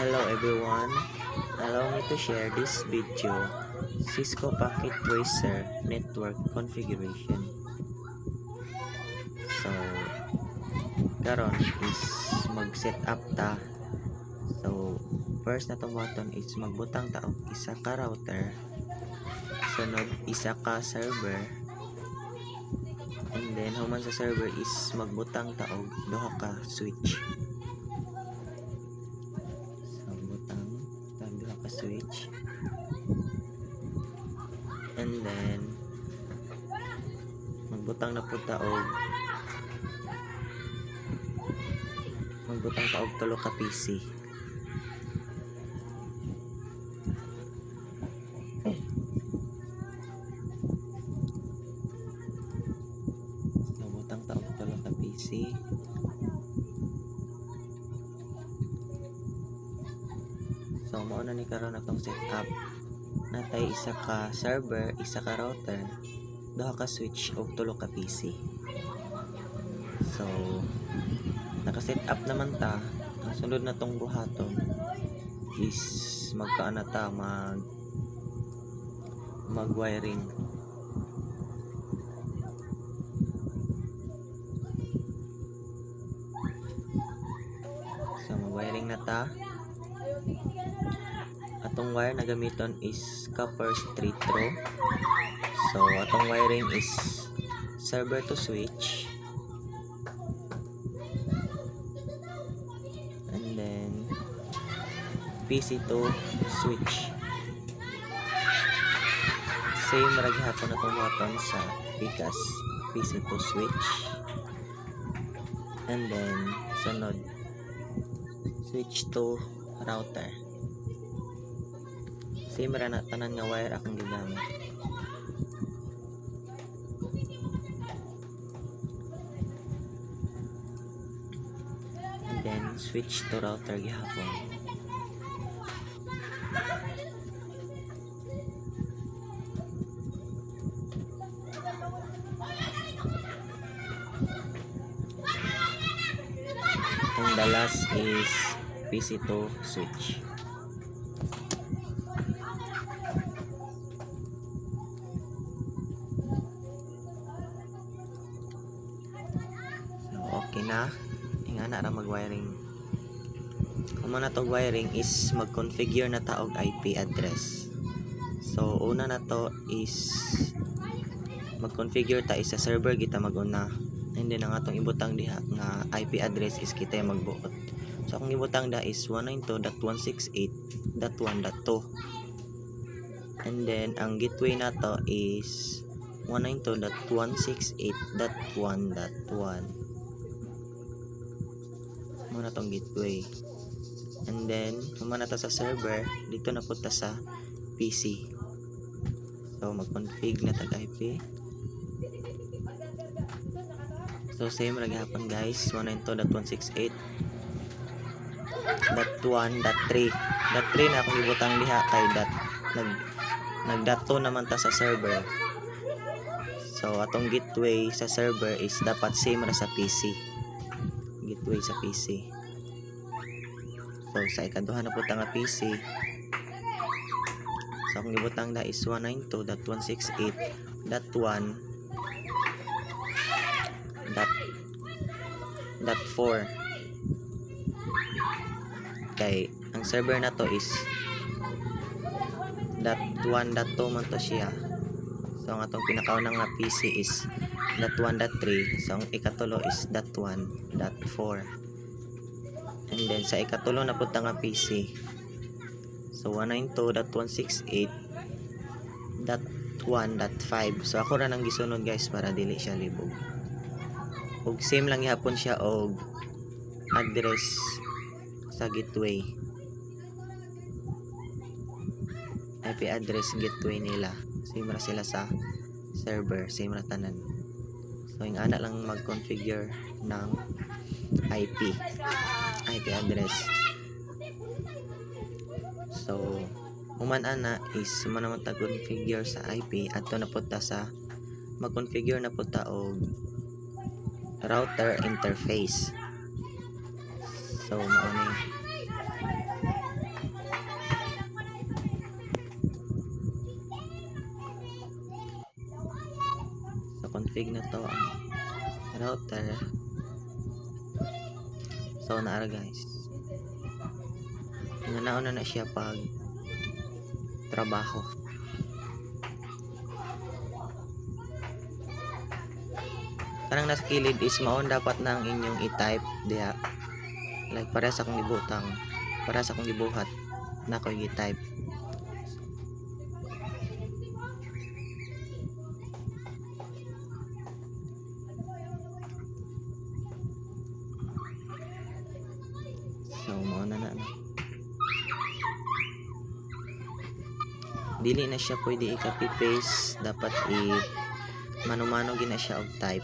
Hello everyone, allow me to share this video, Cisco Packet Tracer Network Configuration. So, karon is mag-set up ta. So, first na tong button is magbutang ta og isa ka router, sunod isa ka server, and then human sa server is magbutang ta og duha ka switch. Switch, and then magbutang na po taog tulo ka PC. Magbutang taog tulo ka PC. So, mao na ni karon atong setup. Natay isa ka server, isa ka router, duha ka switch ug tulo ka PC. So, naka-set up naman ta. Ang sunod na tong buhaton is magkaana ta mag-wiring. So, mag-wiring na ta. Atong wire na gamiton is copper straight through. So atong wiring is server to switch, and then PC to switch. Same ra gihapon atong button sa pikas, PC to switch, and then sunod switch to router. Same ra na tanan nga wire akong gigamit. And then switch to router gihapon. And the last is PC to switch. Okay na, ingana ra mag-wiring. Kung man natong wiring is mag-configure na ta og IP address. So una na to is mag-configure ta isa server kita maguna, and then ang atong ibutang diha nga IP address is kita magbuot. So akong ibutang da is 192.168.1.2, and then ang gateway na to is 192.168.1.1. muna tong gateway, and then humana ta sa server, dito na punta sa PC. So mag-config na tag IP. So same ra gyapon guys, 192.168.1.3. dot 3 na akong ibutang diha kay nagdato naman ta sa server. So atong gateway sa server is dapat same ra sa PC. Gateway sa PC. So sa ikaduha na po nga PC, so akong ibutang da is 192.168.1.4. kay ang server na to is .1.2 man to siya. So ang atong pinakaunang nga PC is .1.3. So ang ikatulo is .1.4. And then sa ikatulo na punta nga PC, so 192.168.1.5. So ako ra nang gisunod guys para dili siya libog. Ug same lang gyapon siya og address sa gateway. IP address gateway nila. Same ra sila sa server, same ra tanan. So yung ana lang mag-configure ng IP address. So human ana is naman ta-configure sa IP, adto na punta sa mag-configure na punta og router interface. So mao ni config na to ang router. So naara guys, nauna na siya pag trabaho. Kanang nasa kilid is maon dapat na ang inyong i-type diha. Like para sa akong gibutang, para sa akong gibuhat na ko i-type. So mauna na. Dili na siya pwede i-copy paste, dapat mano-mano gina siya og type.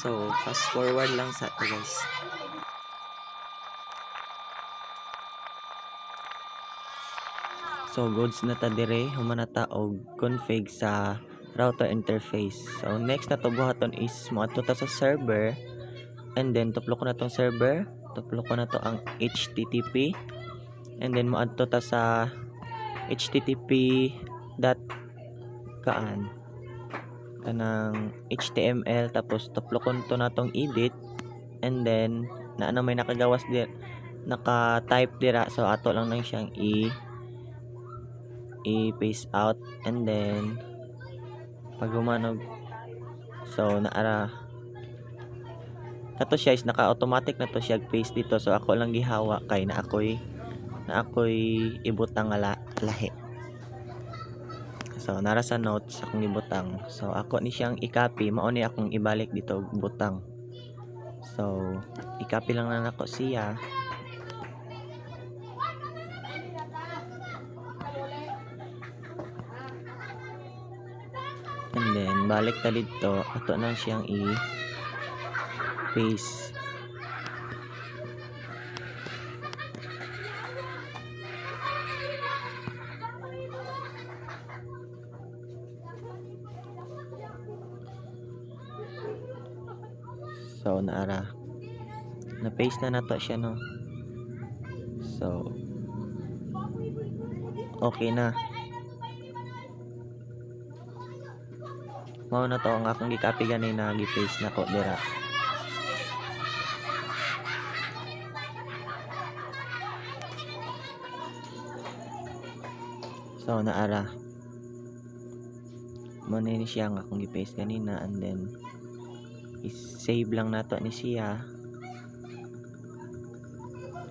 So fast forward lang sa to guys. So goods na ta dire, human na ta og config sa router interface. So next na to buhaton is moadto ta sa server, and then tuplo ko na tong server, tuplo ko na to ang HTTP, and then moadto ta sa HTTP dot kanang HTML, tapos tuplokon to na tong edit, and then na may nakagawas dir, naka-type dira, so ato lang nang siyang i-paste out, and then pag humanog, so naara kato siya is naka-automatic na to siya paste dito, so ako lang gihawa kay na ako'y ibutang nga lahi. So nara sa notes akong ibutang, so ako ni siyang i-copy, mao ni akong ibalik dito butang. So i-copy lang na nako siya, and then balik ta dito, ato na siyang i-paste. So naara, na-paste na nato siya, no. So okay na. Mao na to ang akong gi-copy ganina, gi-paste na ko dira. So naara, mo ni siya ang akong gi-paste ganina, and then i-save lang nato ni siya.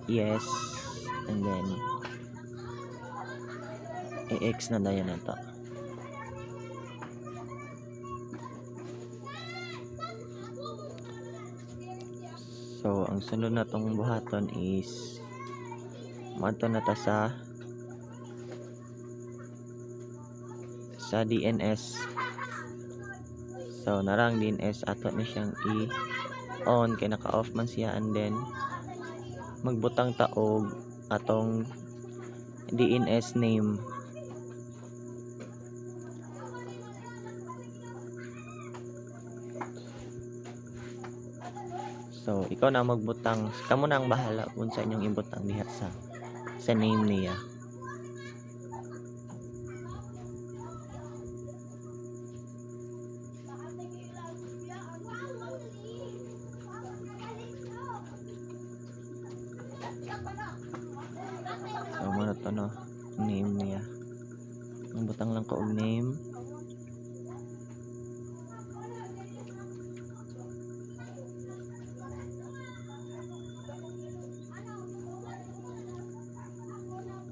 Yes, and then i-X na dayon nato. So ang sunod na tong buhaton is madto na ta sa DNS. So narang DNS ato ni siyang i-on kay naka-off man siya, and then magbutang ta og atong DNS name. So ikaw na magbutang, kamo na ang bahala kung sa inyong ibutang diha sa name niya. So muna to, no, name niya. Ang butang lang ko og name.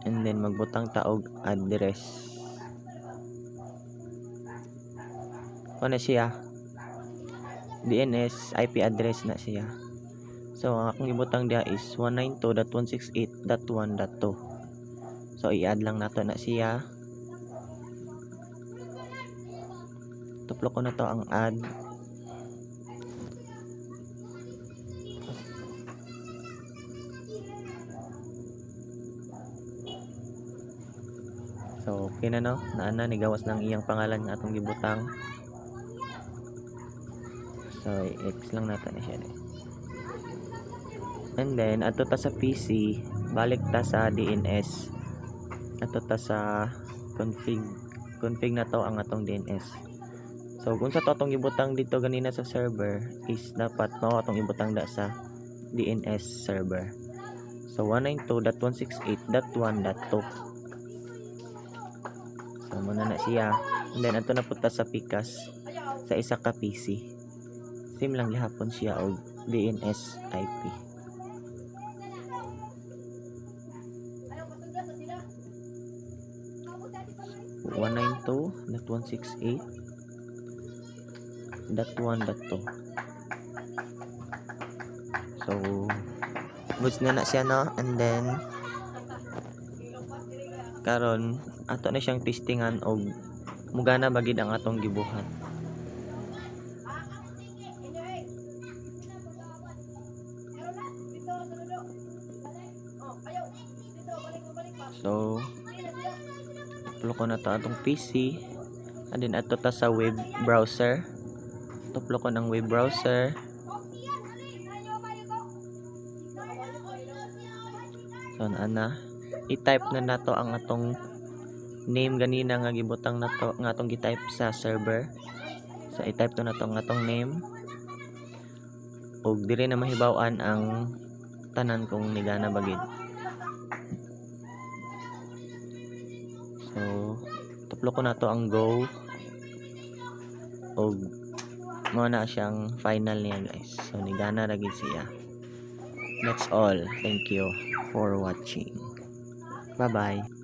And then magbutang ta og address. Ano siya? DNS IP address na siya. So ang akong ibutang diha is 192.168.1.2. So i-add lang nato na siya. Tuplo ko na to ang add. Okay na no, naana ni gawas ng iyang pangalan nga atong gibutang. So i-X lang natin na siya. And then ato ta sa PC, balik ta sa DNS. Ato ta sa config na to ang atong DNS. So kung sa to atong gibutang dito ganina sa server is dapat mao atong ibutang da sa DNS server. So 192.168.1.2. So muna na siya. And then ato na punta sa Pikas sa isa ka PC. Same lang gihapon siya og DNS IP. One nine two dot 192.168.1.2. So goods na siya no, and then karon ato na siyang testingan og mugana ba gid ang atong gibuhat. So tuplo ko na to atong PC, and then ato ta sa web browser. Tuplo ko ng web browser. So ana i-type na nato ang atong name ganina nga gibutang nato nga atong gi-type sa server. So i-type to nato ang atong name. Og diri na mahibaw-an ang tanan kung nigana bagid. So tuplo ko na to ang go. Og mo na siyang final niya guys. So nigana ra gid siya. That's all. Thank you for watching. Bye bye.